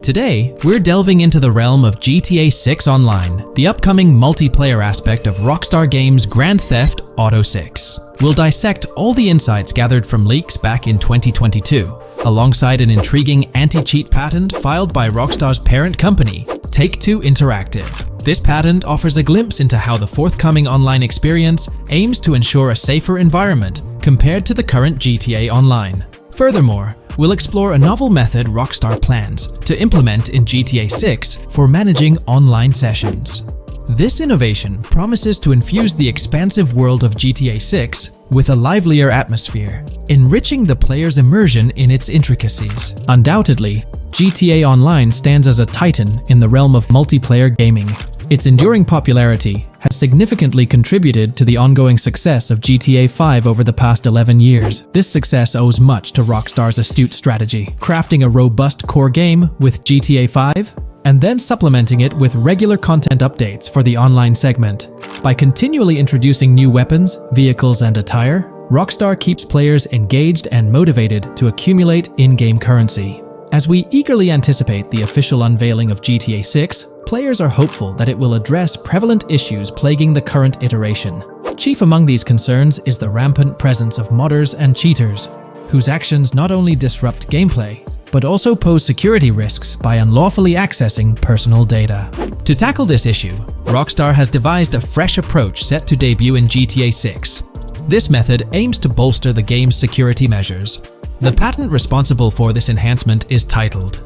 Today, we're delving into the realm of GTA 6 Online, the upcoming multiplayer aspect of Rockstar Games' Grand Theft Auto 6. We'll dissect all the insights gathered from leaks back in 2022, alongside an intriguing anti-cheat patent filed by Rockstar's parent company, Take-Two Interactive. This patent offers a glimpse into how the forthcoming online experience aims to ensure a safer environment compared to the current GTA Online. Furthermore, we'll explore a novel method Rockstar plans to implement in GTA 6 for managing online sessions. This innovation promises to infuse the expansive world of GTA 6 with a livelier atmosphere, enriching the player's immersion in its intricacies. Undoubtedly, GTA Online stands as a titan in the realm of multiplayer gaming. Its enduring popularity has significantly contributed to the ongoing success of GTA 5 over the past 11 years. This success owes much to Rockstar's astute strategy, crafting a robust core game with GTA 5 and then supplementing it with regular content updates for the online segment. By continually introducing new weapons, vehicles, and attire, Rockstar keeps players engaged and motivated to accumulate in-game currency. As we eagerly anticipate the official unveiling of GTA 6, players are hopeful that it will address prevalent issues plaguing the current iteration. Chief among these concerns is the rampant presence of modders and cheaters, whose actions not only disrupt gameplay, but also pose security risks by unlawfully accessing personal data. To tackle this issue, Rockstar has devised a fresh approach set to debut in GTA 6. This method aims to bolster the game's security measures. The patent responsible for this enhancement is titled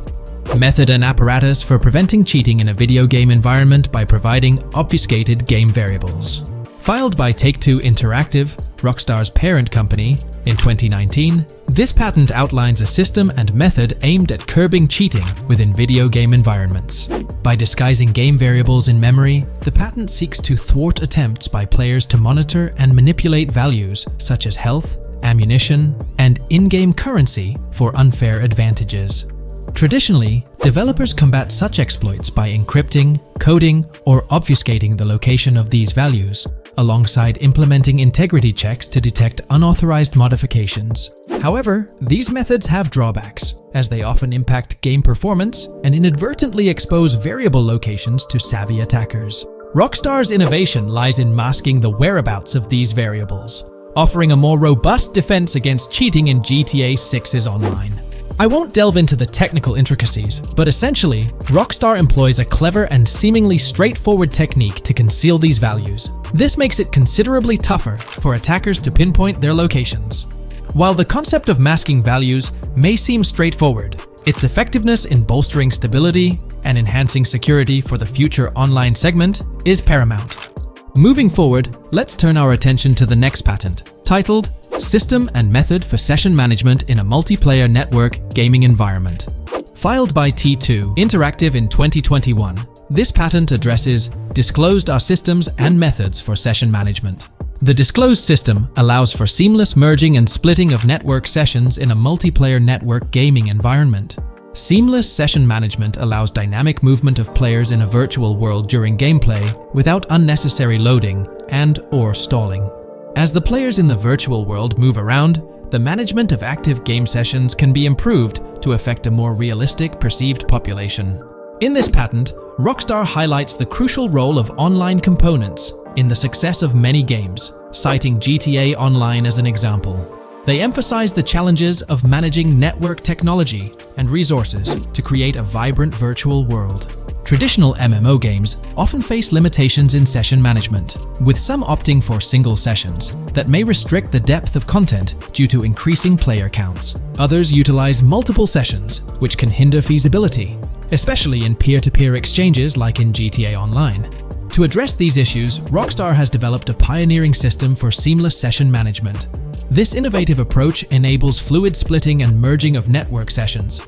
Method and Apparatus for Preventing Cheating in a Video Game Environment by Providing Obfuscated Game Variables. Filed by Take-Two Interactive, Rockstar's parent company, in 2019, this patent outlines a system and method aimed at curbing cheating within video game environments. By disguising game variables in memory, the patent seeks to thwart attempts by players to monitor and manipulate values such as health, ammunition, and in-game currency for unfair advantages. Traditionally, developers combat such exploits by encrypting, coding, or obfuscating the location of these values, alongside implementing integrity checks to detect unauthorized modifications. However, these methods have drawbacks, as they often impact game performance and inadvertently expose variable locations to savvy attackers. Rockstar's innovation lies in masking the whereabouts of these variables, offering a more robust defense against cheating in GTA 6's online. I won't delve into the technical intricacies, but essentially, Rockstar employs a clever and seemingly straightforward technique to conceal these values. This makes it considerably tougher for attackers to pinpoint their locations. While the concept of masking values may seem straightforward, its effectiveness in bolstering stability and enhancing security for the future online segment is paramount. Moving forward, let's turn our attention to the next patent, titled System and Method for Session Management in a Multiplayer Network Gaming Environment. Filed by T2 Interactive in 2021, this patent addresses disclosed are systems and methods for session management. The disclosed system allows for seamless merging and splitting of network sessions in a multiplayer network gaming environment. Seamless session management allows dynamic movement of players in a virtual world during gameplay without unnecessary loading and/or stalling. As the players in the virtual world move around, the management of active game sessions can be improved to affect a more realistic perceived population. In this patent, Rockstar highlights the crucial role of online components in the success of many games, citing GTA Online as an example. They emphasize the challenges of managing network technology and resources to create a vibrant virtual world. Traditional MMO games often face limitations in session management, with some opting for single sessions that may restrict the depth of content due to increasing player counts. Others utilize multiple sessions, which can hinder feasibility, especially in peer-to-peer exchanges like in GTA Online. To address these issues, Rockstar has developed a pioneering system for seamless session management. This innovative approach enables fluid splitting and merging of network sessions,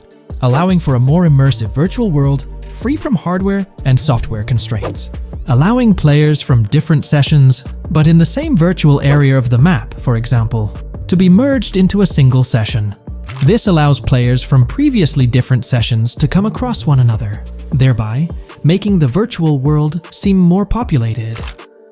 allowing for a more immersive virtual world free from hardware and software constraints. Allowing players from different sessions, but in the same virtual area of the map, for example, to be merged into a single session. This allows players from previously different sessions to come across one another, thereby making the virtual world seem more populated.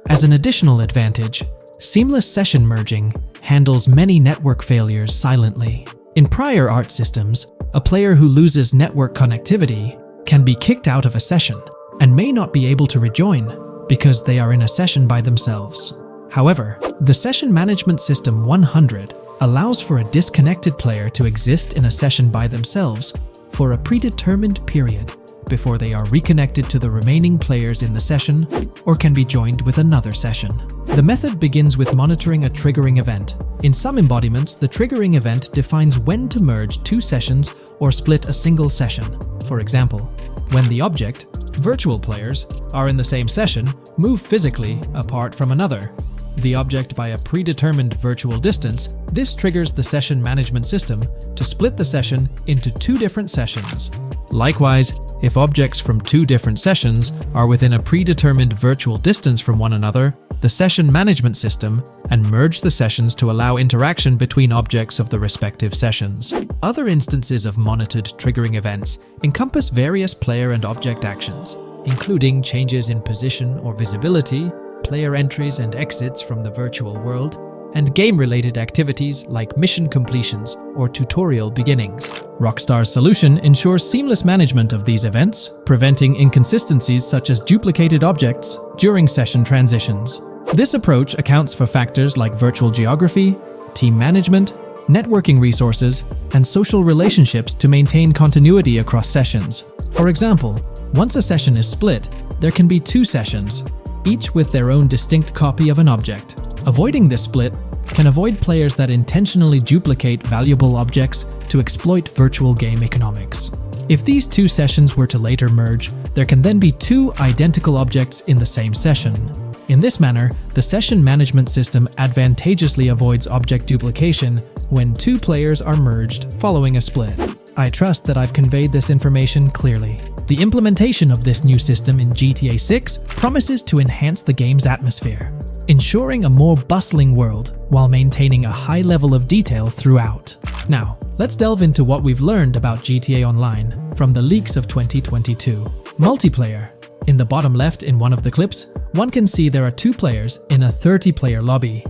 As an additional advantage, seamless session merging handles many network failures silently. In prior art systems, a player who loses network connectivity can be kicked out of a session and may not be able to rejoin because they are in a session by themselves. However, the Session Management System 100 allows for a disconnected player to exist in a session by themselves for a predetermined period before they are reconnected to the remaining players in the session or can be joined with another session. The method begins with monitoring a triggering event. In some embodiments, the triggering event defines when to merge two sessions or split a single session. For example, when the object, virtual players, are in the same session, move physically apart from another, the object by a predetermined virtual distance, this triggers the session management system to split the session into two different sessions. Likewise, if objects from two different sessions are within a predetermined virtual distance from one another, the session management system and merge the sessions to allow interaction between objects of the respective sessions. Other instances of monitored triggering events encompass various player and object actions, including changes in position or visibility, player entries and exits from the virtual world, and game-related activities like mission completions or tutorial beginnings. Rockstar's solution ensures seamless management of these events, preventing inconsistencies such as duplicated objects during session transitions. This approach accounts for factors like virtual geography, team management, networking resources, and social relationships to maintain continuity across sessions. For example, once a session is split, there can be two sessions, each with their own distinct copy of an object. Avoiding this split can avoid players that intentionally duplicate valuable objects to exploit virtual game economics. If these two sessions were to later merge, there can then be two identical objects in the same session. In this manner, the session management system advantageously avoids object duplication when two players are merged following a split. I trust that I've conveyed this information clearly. The implementation of this new system in GTA 6 promises to enhance the game's atmosphere, ensuring a more bustling world while maintaining a high level of detail throughout. Now, let's delve into what we've learned about GTA Online from the leaks of 2022. Multiplayer. In the bottom left in one of the clips, one can see there are two players in a 30-player lobby.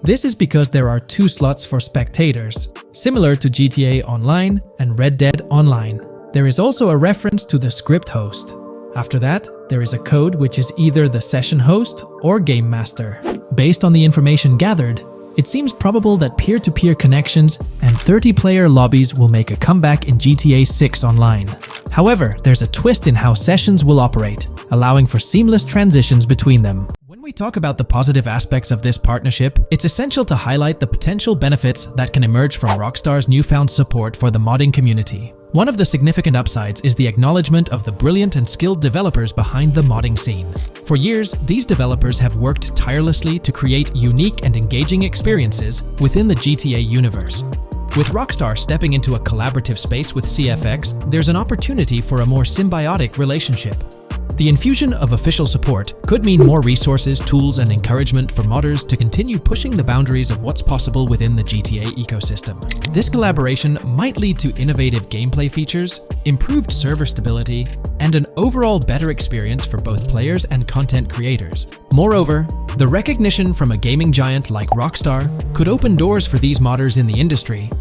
This is because there are two slots for spectators, similar to GTA Online and Red Dead Online. There is also a reference to the script host. After that, there is a code which is either the session host or game master. Based on the information gathered, it seems probable that peer-to-peer connections and 30-player lobbies will make a comeback in GTA 6 Online. However, there's a twist in how sessions will operate, allowing for seamless transitions between them. When we talk about the positive aspects of this partnership, it's essential to highlight the potential benefits that can emerge from Rockstar's newfound support for the modding community. One of the significant upsides is the acknowledgement of the brilliant and skilled developers behind the modding scene. For years, these developers have worked tirelessly to create unique and engaging experiences within the GTA universe. With Rockstar stepping into a collaborative space with CFX, there's an opportunity for a more symbiotic relationship. The infusion of official support could mean more resources, tools, and encouragement for modders to continue pushing the boundaries of what's possible within the GTA ecosystem. This collaboration might lead to innovative gameplay features, improved server stability, and an overall better experience for both players and content creators. Moreover, the recognition from a gaming giant like Rockstar could open doors for these modders in the industry.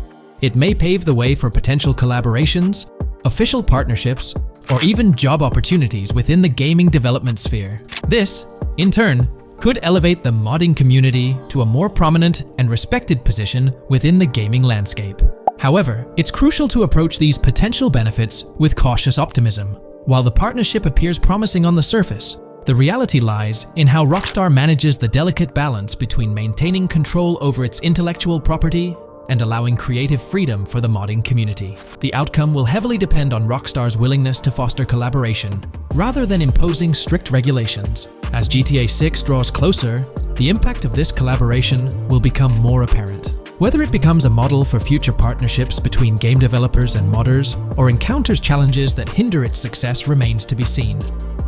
It may pave the way for potential collaborations, official partnerships, or even job opportunities within the gaming development sphere. This, in turn, could elevate the modding community to a more prominent and respected position within the gaming landscape. However, it's crucial to approach these potential benefits with cautious optimism. While the partnership appears promising on the surface, the reality lies in how Rockstar manages the delicate balance between maintaining control over its intellectual property and allowing creative freedom for the modding community. The outcome will heavily depend on Rockstar's willingness to foster collaboration, rather than imposing strict regulations. As GTA 6 draws closer, the impact of this collaboration will become more apparent. Whether it becomes a model for future partnerships between game developers and modders, or encounters challenges that hinder its success remains to be seen.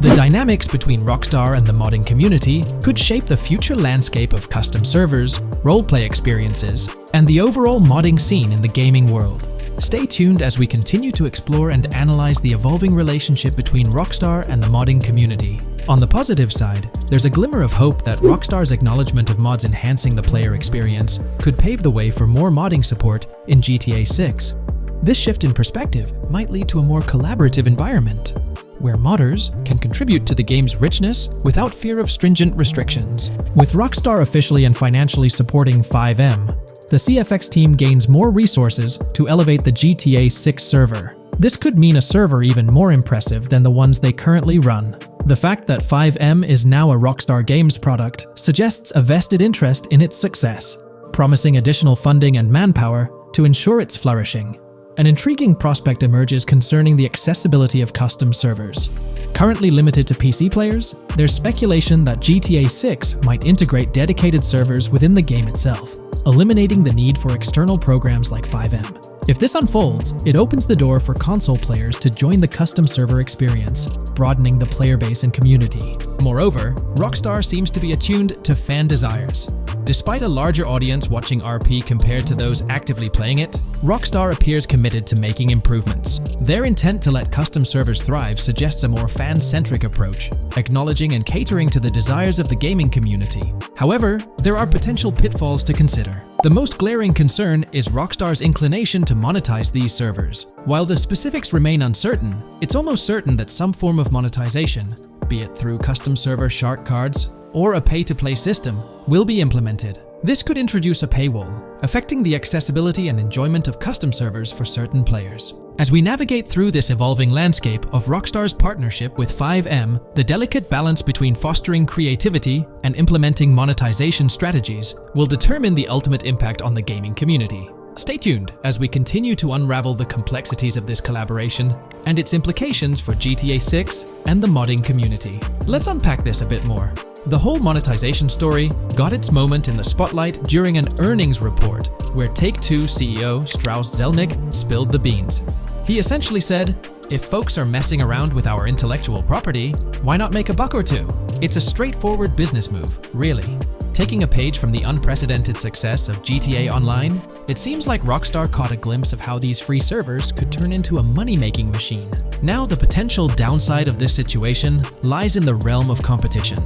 The dynamics between Rockstar and the modding community could shape the future landscape of custom servers, roleplay experiences, and the overall modding scene in the gaming world. Stay tuned as we continue to explore and analyze the evolving relationship between Rockstar and the modding community. On the positive side, there's a glimmer of hope that Rockstar's acknowledgement of mods enhancing the player experience could pave the way for more modding support in GTA 6. This shift in perspective might lead to a more collaborative environment, where modders can contribute to the game's richness without fear of stringent restrictions. With Rockstar officially and financially supporting FiveM, the CFX team gains more resources to elevate the GTA 6 server. This could mean a server even more impressive than the ones they currently run. The fact that FiveM is now a Rockstar Games product suggests a vested interest in its success, promising additional funding and manpower to ensure its flourishing. An intriguing prospect emerges concerning the accessibility of custom servers. Currently limited to PC players, there's speculation that GTA 6 might integrate dedicated servers within the game itself, eliminating the need for external programs like FiveM. If this unfolds, it opens the door for console players to join the custom server experience, broadening the player base and community. Moreover, Rockstar seems to be attuned to fan desires. Despite a larger audience watching RP compared to those actively playing it, Rockstar appears committed to making improvements. Their intent to let custom servers thrive suggests a more fan-centric approach, acknowledging and catering to the desires of the gaming community. However, there are potential pitfalls to consider. The most glaring concern is Rockstar's inclination to monetize these servers. While the specifics remain uncertain, it's almost certain that some form of monetization, be it through custom server shark cards or a pay-to-play system, will be implemented. This could introduce a paywall, affecting the accessibility and enjoyment of custom servers for certain players. As we navigate through this evolving landscape of Rockstar's partnership with FiveM, the delicate balance between fostering creativity and implementing monetization strategies will determine the ultimate impact on the gaming community. Stay tuned as we continue to unravel the complexities of this collaboration and its implications for GTA 6 and the modding community. Let's unpack this a bit more. The whole monetization story got its moment in the spotlight during an earnings report where Take-Two CEO Strauss Zelnick spilled the beans. He essentially said, "If folks are messing around with our intellectual property, why not make a buck or two?" It's a straightforward business move, really. Taking a page from the unprecedented success of GTA Online, it seems like Rockstar caught a glimpse of how these free servers could turn into a money-making machine. Now, the potential downside of this situation lies in the realm of competition.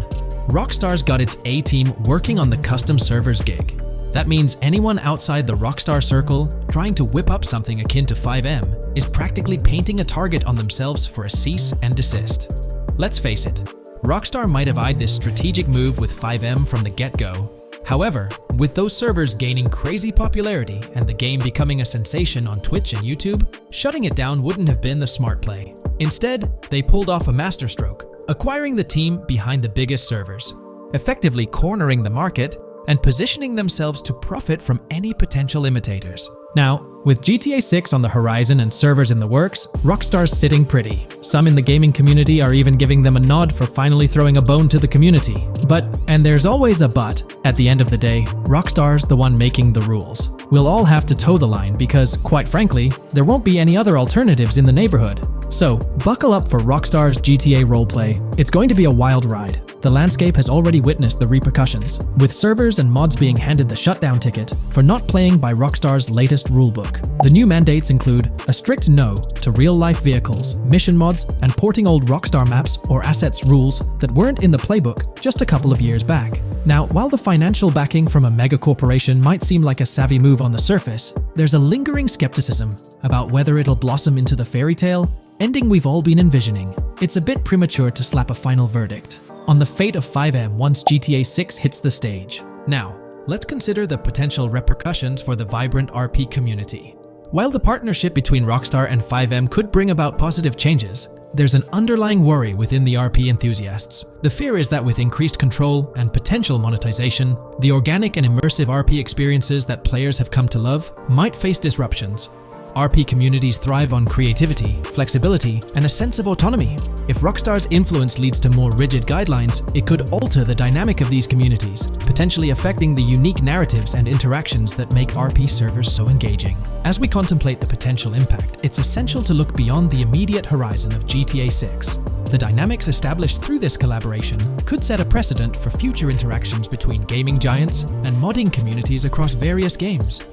Rockstar's got its A-team working on the custom servers gig. That means anyone outside the Rockstar circle trying to whip up something akin to FiveM is practically painting a target on themselves for a cease and desist. Let's face it, Rockstar might have eyed this strategic move with FiveM from the get-go. However, with those servers gaining crazy popularity and the game becoming a sensation on Twitch and YouTube, shutting it down wouldn't have been the smart play. Instead, they pulled off a masterstroke, acquiring the team behind the biggest servers, effectively cornering the market and positioning themselves to profit from any potential imitators. Now, with GTA 6 on the horizon and servers in the works, Rockstar's sitting pretty. Some in the gaming community are even giving them a nod for finally throwing a bone to the community. But, and there's always a but, at the end of the day, Rockstar's the one making the rules. We'll all have to toe the line because, quite frankly, there won't be any other alternatives in the neighborhood. So, buckle up for Rockstar's GTA roleplay. It's going to be a wild ride. The landscape has already witnessed the repercussions, with servers and mods being handed the shutdown ticket for not playing by Rockstar's latest rulebook. The new mandates include a strict no to real-life vehicles, mission mods, and porting old Rockstar maps or assets rules that weren't in the playbook just a couple of years back. Now, while the financial backing from a mega corporation might seem like a savvy move on the surface, there's a lingering skepticism about whether it'll blossom into the fairy tale ending we've all been envisioning. It's a bit premature to slap a final verdict on the fate of FiveM once GTA 6 hits the stage. Now, let's consider the potential repercussions for the vibrant RP community. While the partnership between Rockstar and FiveM could bring about positive changes, there's an underlying worry within the RP enthusiasts. The fear is that with increased control and potential monetization, the organic and immersive RP experiences that players have come to love might face disruptions. RP communities thrive on creativity, flexibility, and a sense of autonomy. If Rockstar's influence leads to more rigid guidelines, it could alter the dynamic of these communities, potentially affecting the unique narratives and interactions that make RP servers so engaging. As we contemplate the potential impact, it's essential to look beyond the immediate horizon of GTA 6. The dynamics established through this collaboration could set a precedent for future interactions between gaming giants and modding communities across various games.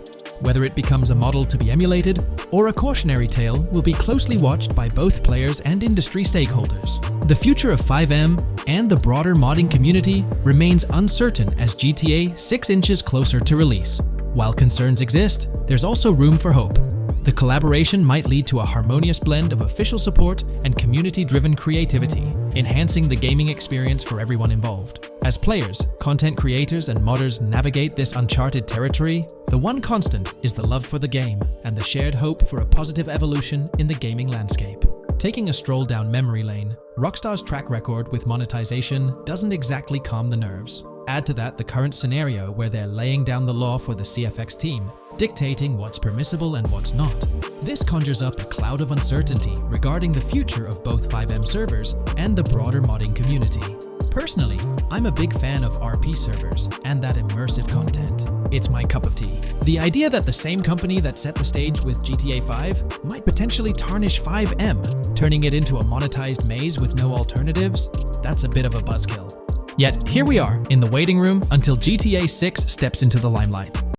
Whether it becomes a model to be emulated or a cautionary tale will be closely watched by both players and industry stakeholders. The future of FiveM and the broader modding community remains uncertain as GTA 6 inches closer to release. While concerns exist, there's also room for hope. The collaboration might lead to a harmonious blend of official support and community-driven creativity, enhancing the gaming experience for everyone involved. As players, content creators, and modders navigate this uncharted territory, the one constant is the love for the game and the shared hope for a positive evolution in the gaming landscape. Taking a stroll down memory lane, Rockstar's track record with monetization doesn't exactly calm the nerves. Add to that the current scenario where they're laying down the law for the CFX team, dictating what's permissible and what's not. This conjures up a cloud of uncertainty regarding the future of both 5M servers and the broader modding community. Personally, I'm a big fan of RP servers and that immersive content. It's my cup of tea. The idea that the same company that set the stage with GTA 5 might potentially tarnish 5M, turning it into a monetized maze with no alternatives, that's a bit of a buzzkill. Yet, here we are, in the waiting room until GTA 6 steps into the limelight.